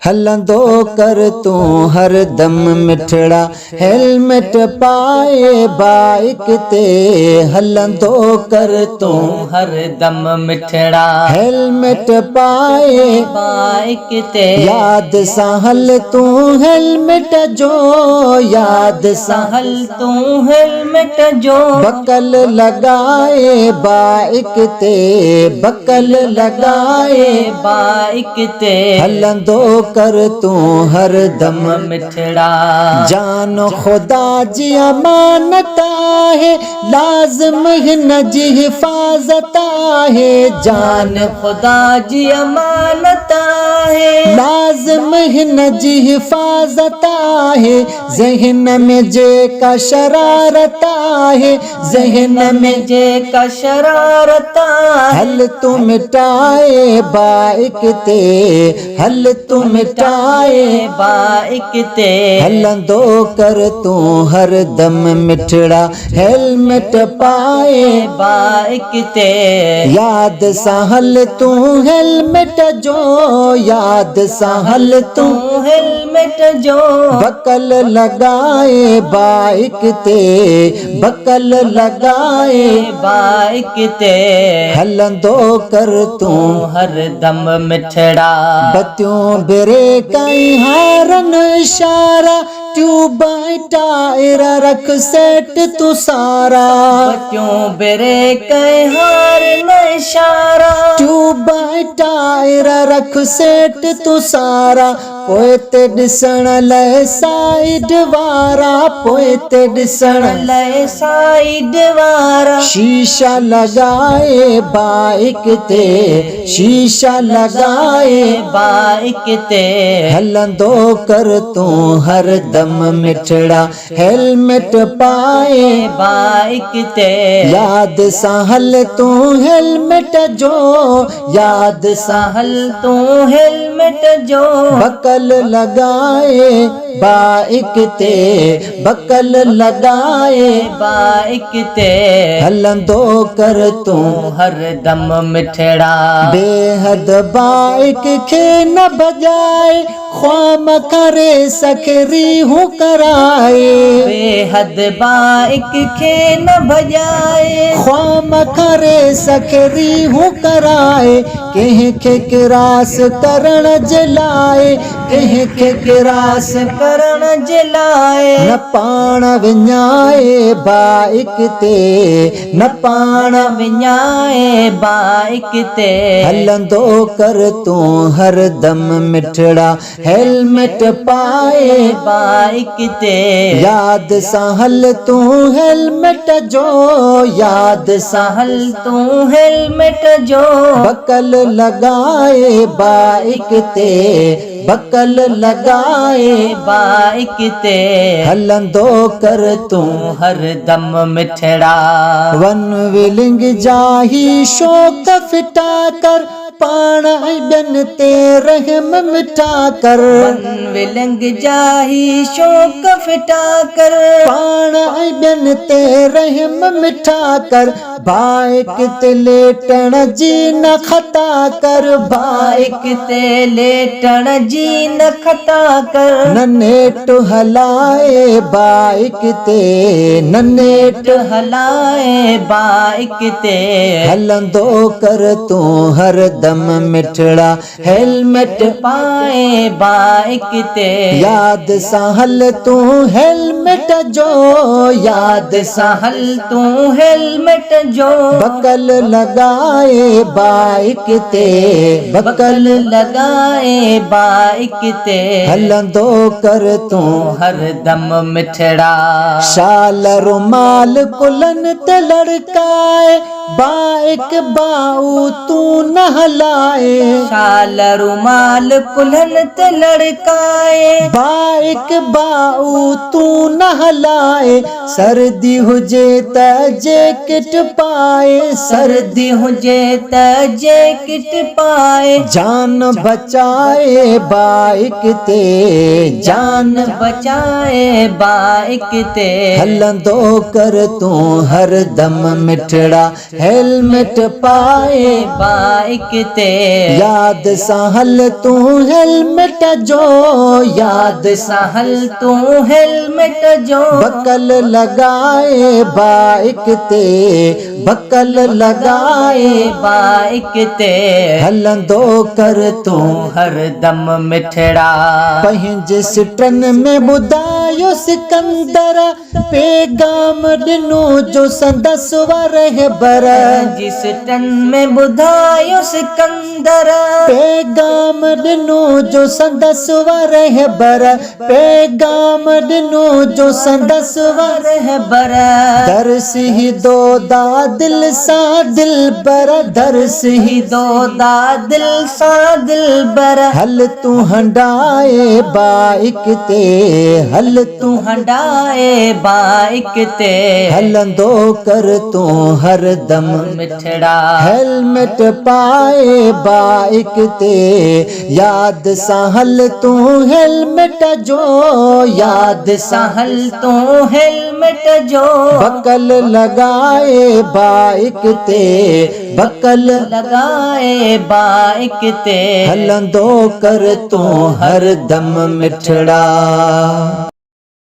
हलंदो कर तू हर दम मिठड़ा, हेलमेट पाए बाइक ते। हलंदो कर तू हर दम मिठड़ा, हेलमेट पाए बाइक ते। याद सहल तू हेलमेट जो, याद सहल तू हेलमेट जो, बकल लगाए बाइक ते, बकल लगाए बाइक ते। हलंदो कर तू हर दम मिठड़ा, जान खुदा जी अमानत है, लाज़िम हिन जी हिफाजत है। जान खुदा जी अमानत है, लाज़िम हिन जी हिफाजत है। ज़हन में जेका शरारत है, ज़हन में जे का शरारत हल तू मिटाए बाइक ते, हल तू मिटाए बाइक ते। हलंदो कर तू हर दम मिठड़ा, हेलमेट पाए बाइक ते। याद सहल तू हेलमेट जो, याद सहल तू हेलमेट जो, बकल लगाए बाइक ते, बकल लगाए बाइक ते। हलंदो कर तू हर दम मिठड़ा, बत्तियों बेरे कई हारन इशारा, ट्यूब टायर रख सेट तू सारा। बच्चों बेरे कई हार न इशारा, ट्यूब टायर रख सेट तू सारा। पोए ते ॾिसण लाइ साइड वारा, पोए ते ॾिसण लय साइड वारा। शीशा लगाए बाइक ते, शीशा लगाए बाइक ते। हलंदो कर तू हर दम मिठड़ा, हेलमेट पाए बाइक ते। याद सहल तू हेलमेट जो, याद सहल तू हेलमेट जो, बकल लगाए बाइक ते, बकल लगाए बाइक ते। हलंदो कर तू हर दम मिठड़ा, बेहद बाइक खे न बजाए, ख्वाम करे सखरी हूँ कराए। बेहद बाइक खे न भजाए, ख्वाम करे सखरी हूँ कराए। कंहिं खे किरास करण जे लाइ, कंहिं खे किरास करण जे लाइ। न पाण विञाए बाइक ते, न पाण विञाए बाइक ते। हलंदो कर तू हर दम मिठड़ा, हेलमेट पाए बाइक ते। याद सहल तू हेलमेट जो, याद सहल तू हेलमेट जो, बकल लगाए बाइक ते, बकल लगाए बाइक ते। हलंदो कर तू हर दम मिठड़ा, वन विलिंग जाही शौक फिटा कर, पाण ॿियनि ते रहम मिठा कर। वन विलंग जाही शौक फिटा कर, पाण ॿियनि ते रहम मिठा कर। बाइक ते लेटण जी न खता कर, बाइक बाइक ते लेटण जी न खता कर। न नेट हलाए बाइक ते, न नेट हलाए बाइक ते। हलंदो कर तू हर दम मिठड़ा, हेलमेट पाए बाइक ते। याद सहल तू हेलमेट जो, याद सहल तू हेलमेट जो, बकल लगाए बाइक ते, बकल लगाए बाइक ते। हलंदो कर तू हर दम मिठड़ा, शाल रुमाल कुलन ते लड़काए, बाइक बाऊ तू न हलाए। शाल रुमाल कुल्हन ते लड़काए, बाइक बाऊ तू न हलाए। सर्दी हुजे त जैकेट पाए, सर्दी हुजे त जैकेट पाए। जान बचाए बाइक ते, जान बचाए बाइक ते। हलंदो कर तू हर दम मिठड़ा, हेलमेट पाए बाइक ते याद सहल तू हेलमेट जो याद सहल तू हेलमेट जो बकल लगाए बाइक ते बकल लगाए बाइक ते हलंदो कर तू हर दम मिठड़ा पंहिंजे सिटन में ॿुधायो सिकंदर पैगाम ॾिनो जो संदस रहबर जिस टन में बुधायो सिकंदर पैगाम ॾिनो जो संदस रहबर पैगाम ॾिनो जो संदस रहबर दर्स ही दो दा दिल सा दिल बर दर्स ही दो दा दिल सा दिल बर हल तू हंडाए बाइक ते हल तू हंडाए बाइक ते हलंदो कर तू हर दम मिठड़ा हेलमेट पाए बाइक ते याद सहल तू हेलमेट जो याद सहल तू हेलमेट जो बकल लगाए बाइक ते बकल लगाए बाइक ते हलंदो कर तू हर दम मिठड़ा।